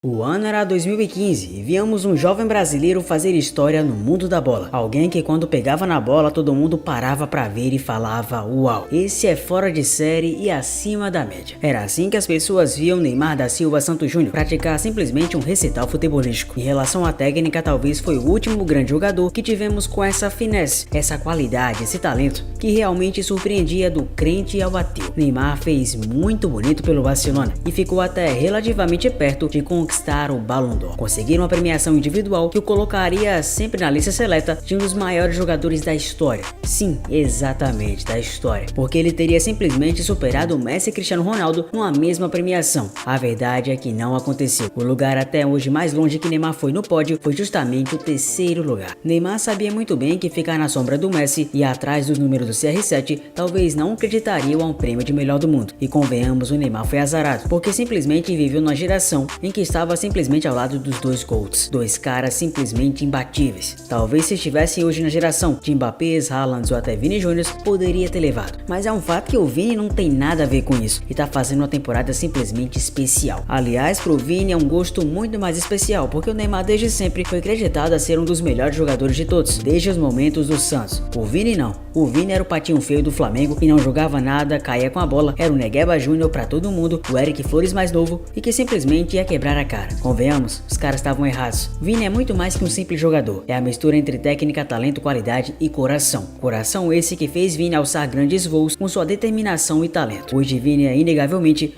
O ano era 2015 e víamos um jovem brasileiro fazer história no mundo da bola. Alguém que quando pegava na bola todo mundo parava pra ver e falava: uau, esse é fora de série e acima da média. Era assim que as pessoas viam Neymar da Silva Santos Júnior praticar simplesmente um recital futebolístico. Em relação à técnica, talvez foi o último grande jogador que tivemos com essa finesse, essa qualidade, esse talento que realmente surpreendia do crente ao ateu. Neymar fez muito bonito pelo Barcelona e ficou até relativamente perto de conquistar o Ballon d'Or. Conseguir uma premiação individual que o colocaria sempre na lista seleta de um dos maiores jogadores da história. Sim, exatamente, da história. Porque ele teria simplesmente superado o Messi e Cristiano Ronaldo numa mesma premiação. A verdade é que não aconteceu. O lugar até hoje mais longe que Neymar foi no pódio foi justamente o terceiro lugar. Neymar sabia muito bem que ficar na sombra do Messi e atrás dos números do CR7 talvez não acreditariam a um prêmio de melhor do mundo. E convenhamos, o Neymar foi azarado, porque simplesmente viveu numa geração em que estava simplesmente ao lado dos dois GOATs, dois caras simplesmente imbatíveis. Talvez se estivessem hoje na geração de Mbappés, Haalands ou até Vini Júnior, poderia ter levado. Mas é um fato que o Vini não tem nada a ver com isso e tá fazendo uma temporada simplesmente especial. Aliás, pro Vini é um gosto muito mais especial, porque o Neymar desde sempre foi acreditado a ser um dos melhores jogadores de todos, desde os momentos do Santos. O Vini não. O Vini era o patinho feio do Flamengo e não jogava nada, caía com a bola, era o Negueba Júnior pra todo mundo, o Eric Flores mais novo e que simplesmente ia quebrar a cara. Convenhamos, os caras estavam errados. Vini é muito mais que um simples jogador. É a mistura entre técnica, talento, qualidade e coração. Coração esse que fez Vini alçar grandes voos com sua determinação e talento. Hoje Vini é inegavelmente,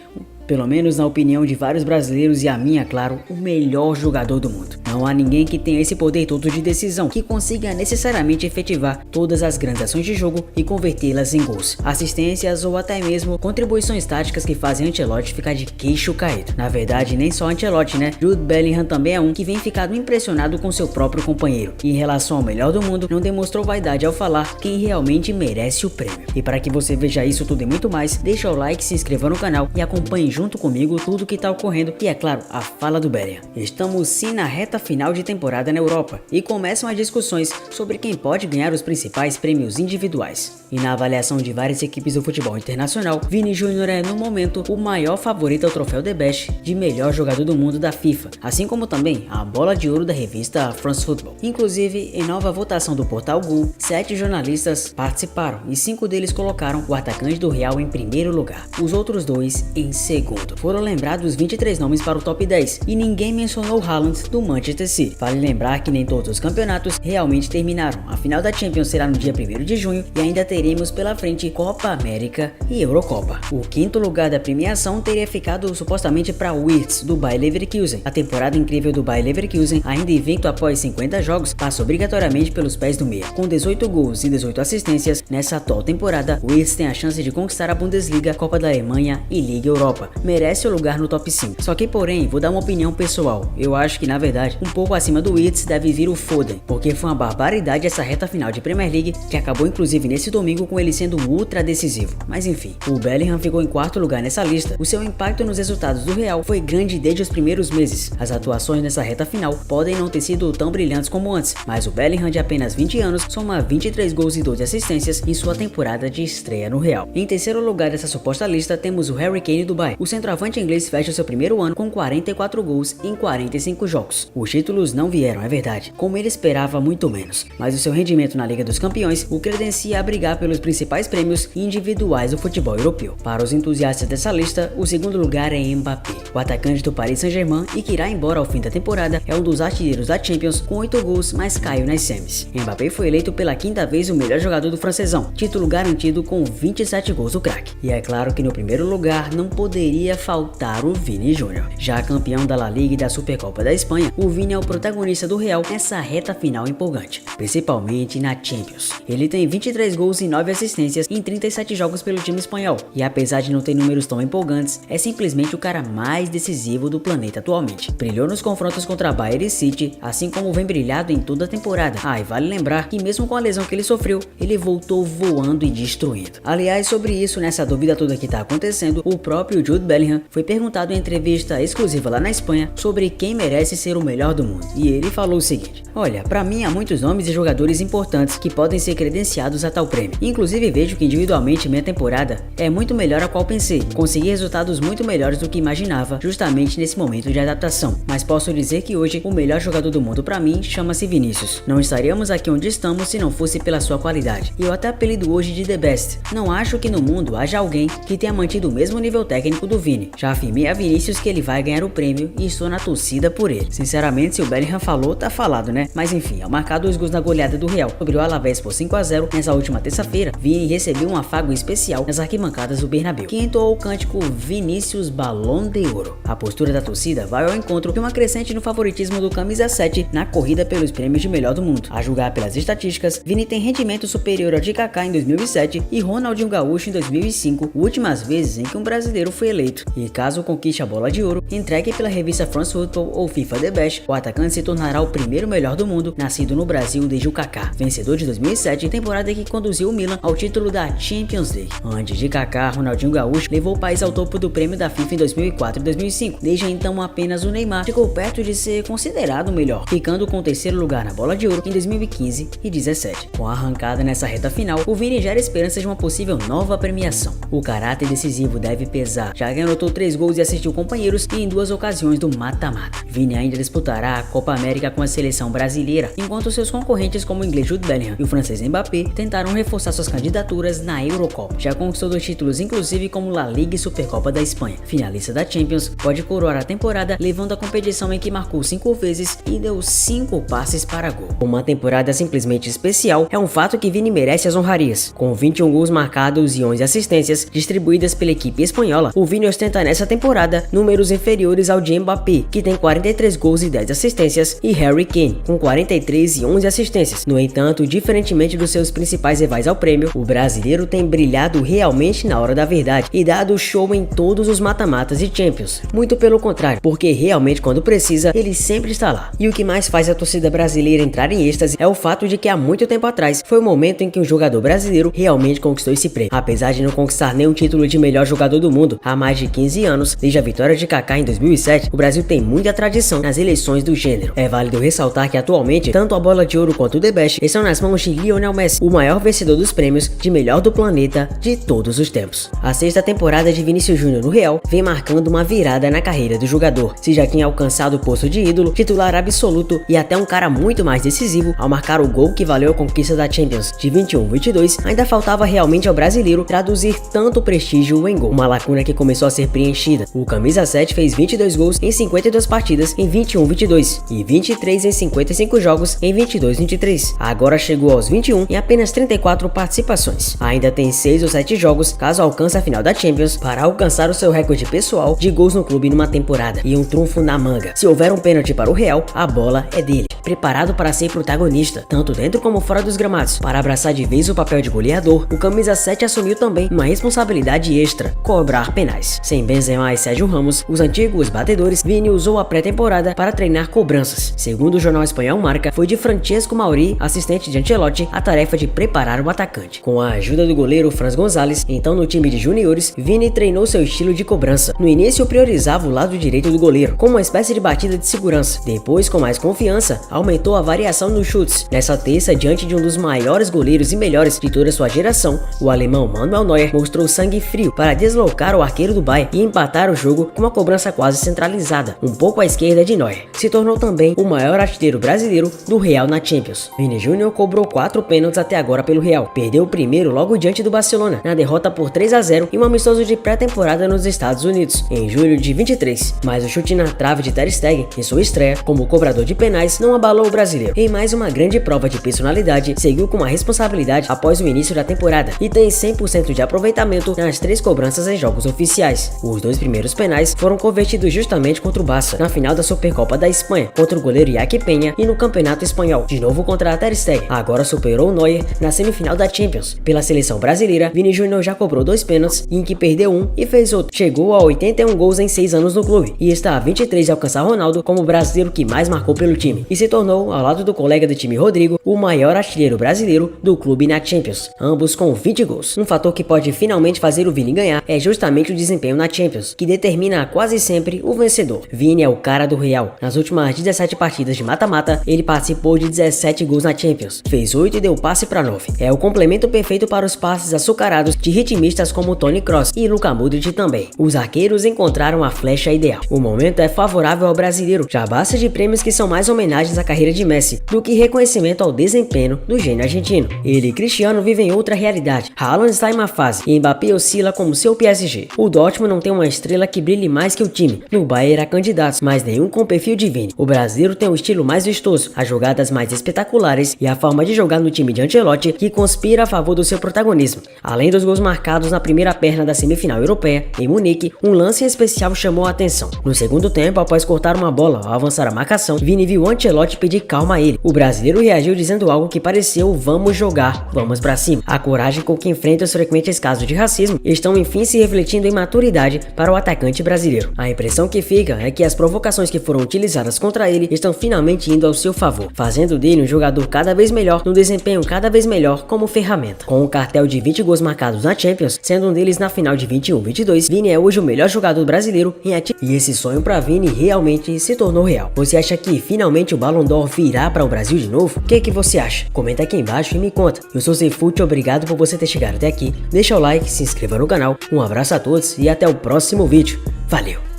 pelo menos na opinião de vários brasileiros e a minha, claro, o melhor jogador do mundo. Não há ninguém que tenha esse poder todo de decisão, que consiga necessariamente efetivar todas as grandes ações de jogo e convertê-las em gols, assistências ou até mesmo contribuições táticas que fazem Ancelotti ficar de queixo caído. Na verdade, nem só Ancelotti, né? Jude Bellingham também é um que vem ficado impressionado com seu próprio companheiro. E em relação ao melhor do mundo, não demonstrou vaidade ao falar quem realmente merece o prêmio. E para que você veja isso tudo e muito mais, deixa o like, se inscreva no canal e acompanhe junto comigo tudo que tá ocorrendo e, é claro, a fala do Bellingham. Estamos sim na reta final de temporada na Europa e começam as discussões sobre quem pode ganhar os principais prêmios individuais. E na avaliação de várias equipes do futebol internacional, Vini Júnior é no momento o maior favorito ao troféu The Best de melhor jogador do mundo da FIFA, assim como também a bola de ouro da revista France Football. Inclusive, em nova votação do portal Goal, 7 jornalistas participaram e 5 deles colocaram o atacante do Real em primeiro lugar, os outros 2 em segundo. Foram lembrados 23 nomes para o top 10 e ninguém mencionou o Haaland do Manchester City. Vale lembrar que nem todos os campeonatos realmente terminaram. A final da Champions será no dia 1º de junho e ainda teremos pela frente Copa América e Eurocopa. O quinto lugar da premiação teria ficado supostamente para Wirtz do Bayer Leverkusen. A temporada incrível do Bayer Leverkusen, ainda invicto após 50 jogos, passa obrigatoriamente pelos pés do meia. Com 18 gols e 18 assistências, nessa atual temporada, Wirtz tem a chance de conquistar a Bundesliga, Copa da Alemanha e Liga Europa. Merece o lugar no top 5. Só que, porém, vou dar uma opinião pessoal. Eu acho que, na verdade, um pouco acima do Wirtz deve vir o Foden, porque foi uma barbaridade essa reta final de Premier League, que acabou inclusive nesse domingo com ele sendo ultra decisivo. Mas enfim, o Bellingham ficou em quarto lugar nessa lista. O seu impacto nos resultados do Real foi grande desde os primeiros meses. As atuações nessa reta final podem não ter sido tão brilhantes como antes, mas o Bellingham, de apenas 20 anos, soma 23 gols e 12 assistências em sua temporada de estreia no Real. Em terceiro lugar dessa suposta lista temos o Harry Kane do Bayern. O centroavante inglês fecha o seu primeiro ano com 44 gols em 45 jogos. Os títulos não vieram, é verdade, como ele esperava, muito menos, mas o seu rendimento na Liga dos Campeões o credencia a brigar pelos principais prêmios individuais do futebol europeu. Para os entusiastas dessa lista, o segundo lugar é Mbappé, o atacante do Paris Saint-Germain e que irá embora ao fim da temporada, é um dos artilheiros da Champions com 8 gols, mas caiu nas semis. Mbappé foi eleito pela quinta vez o melhor jogador do francesão, título garantido com 27 gols do craque. E é claro que no primeiro lugar não poderia faltar o Vini Júnior. Já campeão da La Liga e da Supercopa da Espanha, o Vini é o protagonista do Real nessa reta final empolgante, principalmente na Champions. Ele tem 23 gols e 9 assistências em 37 jogos pelo time espanhol, e apesar de não ter números tão empolgantes, é simplesmente o cara mais decisivo do planeta atualmente. Brilhou nos confrontos contra Bayern e City, assim como vem brilhado em toda a temporada. E vale lembrar que mesmo com a lesão que ele sofreu, ele voltou voando e destruindo. Aliás, sobre isso, nessa dúvida toda que tá acontecendo, o próprio Jude Bellingham foi perguntado em entrevista exclusiva lá na Espanha sobre quem merece ser o melhor melhor do mundo. E ele falou o seguinte: olha, pra mim há muitos nomes e jogadores importantes que podem ser credenciados a tal prêmio. Inclusive vejo que individualmente minha temporada é muito melhor a qual pensei. Consegui resultados muito melhores do que imaginava, justamente nesse momento de adaptação. Mas posso dizer que hoje o melhor jogador do mundo pra mim chama-se Vinícius. Não estaríamos aqui onde estamos se não fosse pela sua qualidade. E eu até apelido hoje de The Best. Não acho que no mundo haja alguém que tenha mantido o mesmo nível técnico do Vini. Já afirmei a Vinícius que ele vai ganhar o prêmio e estou na torcida por ele. Sinceramente, se o Bellingham falou, tá falado, né? Mas enfim, ao marcar 2 gols na goleada do Real sobre o Alavés por 5-0 nessa última terça-feira, Vini recebeu um afago especial nas arquibancadas do Bernabéu, que entoou o cântico Vinícius Balón de Ouro. A postura da torcida vai ao encontro de uma crescente no favoritismo do camisa 7 na corrida pelos prêmios de melhor do mundo. A julgar pelas estatísticas, Vini tem rendimento superior ao de Kaká em 2007 e Ronaldinho Gaúcho em 2005, últimas vezes em que um brasileiro foi eleito. E caso conquiste a bola de ouro, entregue pela revista France Football ou FIFA The Best, o atacante se tornará o primeiro melhor do mundo nascido no Brasil desde o Kaká, vencedor de 2007, temporada que conduziu o Milan ao título da Champions League. Antes de Kaká, Ronaldinho Gaúcho levou o país ao topo do prêmio da FIFA em 2004 e 2005. Desde então, apenas o Neymar ficou perto de ser considerado o melhor, ficando com o terceiro lugar na bola de ouro em 2015 e 2017. Com a arrancada nessa reta final, o Vini gera esperanças de uma possível nova premiação. O caráter decisivo deve pesar, já que anotou 3 gols e assistiu companheiros em 2 ocasiões do mata-mata. Vini ainda disputará a Copa América com a seleção brasileira, enquanto seus concorrentes como o inglês Jude Bellingham e o francês Mbappé tentaram reforçar suas candidaturas na Eurocopa. Já conquistou 2 títulos, inclusive como La Liga e Supercopa da Espanha. Finalista da Champions, pode coroar a temporada levando a competição em que marcou 5 vezes e deu 5 passes para gol. Uma temporada simplesmente especial, é um fato que Vini merece as honrarias. Com 21 gols marcados e 11 assistências distribuídas pela equipe espanhola, o Vini ostenta nessa temporada números inferiores ao de Mbappé, que tem 43 gols e 10 assistências, e Harry Kane, com 43 e 11 assistências. No entanto, diferentemente dos seus principais rivais ao prêmio, o brasileiro tem brilhado realmente na hora da verdade e dado show em todos os mata-matas e Champions. Muito pelo contrário, porque realmente quando precisa, ele sempre está lá. E o que mais faz a torcida brasileira entrar em êxtase é o fato de que há muito tempo atrás foi o momento em que um jogador brasileiro realmente conquistou esse prêmio. Apesar de não conquistar nenhum título de melhor jogador do mundo há mais de 15 anos, desde a vitória de Kaká em 2007, o Brasil tem muita tradição nas eleições do gênero. É válido ressaltar que atualmente, tanto a bola de ouro quanto o The Best estão nas mãos de Lionel Messi, o maior vencedor dos prêmios de melhor do planeta de todos os tempos. A 6ª temporada de Vinícius Júnior no Real vem marcando uma virada na carreira do jogador. Se já tinha alcançado o posto de ídolo, titular absoluto e até um cara muito mais decisivo ao marcar o gol que valeu a conquista da Champions de 21-22, ainda faltava realmente ao brasileiro traduzir tanto prestígio em gol, uma lacuna que começou a ser preenchida. O camisa 7 fez 22 gols em 52 partidas em 21-22 e 23 em 55 jogos em 22-23. Agora chegou aos 21 em apenas 34 participações. Ainda tem 6 ou 7 jogos caso alcance a final da Champions para alcançar o seu recorde pessoal de gols no clube numa temporada e um trunfo na manga. Se houver um pênalti para o Real, a bola é dele, preparado para ser protagonista, tanto dentro como fora dos gramados. Para abraçar de vez o papel de goleador, o camisa 7 assumiu também uma responsabilidade extra: cobrar penais. Sem Benzema e Sérgio Ramos, os antigos batedores, Vini usou a pré-temporada para treinar cobranças. Segundo o jornal espanhol Marca, foi de Francesco Mauri, assistente de Ancelotti, a tarefa de preparar o atacante. Com a ajuda do goleiro Franz Gonzalez, então no time de juniores, Vini treinou seu estilo de cobrança. No início priorizava o lado direito do goleiro, como uma espécie de batida de segurança. Depois, com mais confiança, aumentou a variação nos chutes. Nessa terça, diante de um dos maiores goleiros e melhores de toda sua geração, o alemão Manuel Neuer mostrou sangue frio para deslocar o arqueiro do Bayern e empatar o jogo com uma cobrança quase centralizada, um pouco à esquerda de Neuer. Se tornou também o maior artilheiro brasileiro do Real na Champions. Vini Júnior cobrou 4 pênaltis até agora pelo Real. Perdeu o primeiro logo diante do Barcelona, na derrota por 3-0 em um amistoso de pré-temporada nos Estados Unidos, em julho de 23. Mas o chute na trave de Ter Stegen, em sua estreia como cobrador de penais, não abalou o brasileiro. Em mais uma grande prova de personalidade, seguiu com uma responsabilidade após o início da temporada e tem 100% de aproveitamento nas 3 cobranças em jogos oficiais. Os 2 primeiros penais foram convertidos justamente contra o Barça, na final da Supercopa da Espanha, contra o goleiro Iñaki Peña e no Campeonato Espanhol, de novo contra a Ter Stegen. Agora superou o Neuer na semifinal da Champions. Pela seleção brasileira, Vini Júnior já cobrou 2 pênaltis, em que perdeu um e fez outro. Chegou a 81 gols em 6 anos no clube e está a 23 de alcançar Ronaldo como o brasileiro que mais marcou pelo time, e se tornou, ao lado do colega de time Rodrigo, o maior artilheiro brasileiro do clube na Champions, ambos com 20 gols. Um fator que pode finalmente fazer o Vini ganhar é justamente o desempenho na Champions, que determina quase sempre o vencedor. Vini é o cara do Real. Nas últimas 17 partidas de mata-mata, ele participou de 17 gols na Champions, fez 8 e deu passe para 9. É o complemento perfeito para os passes açucarados de ritmistas como Toni Kroos e Luka Modric também. Os arqueiros encontraram a flecha ideal. O momento é favorável ao brasileiro, já basta de prêmios que são mais homenagens à carreira de Messi do que reconhecimento ao desempenho do gênio argentino. Ele e Cristiano vivem outra realidade. Haaland está em uma fase e Mbappé oscila como seu PSG. O Dortmund não tem uma estrela que brilhe mais que o time. No Bayern há candidatos, mas nenhum com perfil de Vini. O brasileiro tem um estilo mais vistoso, as jogadas mais espetaculares e a forma de jogar no time de Ancelotti que conspira a favor do seu protagonismo. Além dos gols marcados na primeira perna da semifinal europeia, em Munique, um lance especial chamou a atenção. No segundo tempo, após cortar uma bola ao avançar a marcação, Vini viu Ancelotti pedir calma a ele. O brasileiro reagiu dizendo algo que pareceu: vamos jogar, vamos pra cima. A coragem com que enfrenta os frequentes casos de racismo estão enfim se refletindo em maturidade para o atacante brasileiro. A impressão que fica é que as provocações que foram utilizadas contra ele estão finalmente indo ao seu favor, fazendo dele um jogador cada vez melhor, no desempenho cada vez melhor como ferramenta. Com um cartel de 20 gols marcados na Champions, sendo um deles na final de 21-22, Vini é hoje o melhor jogador brasileiro em atividade. E esse sonho para Vini realmente se tornou real. Você acha que finalmente o Ballon d'Or virá para o Brasil de novo? O que você acha? Comenta aqui embaixo e me conta. Eu sou Zeifut, obrigado por você ter chegado até aqui. Deixa o like, se inscreva no canal. Um abraço a todos e até o próximo vídeo. Valeu!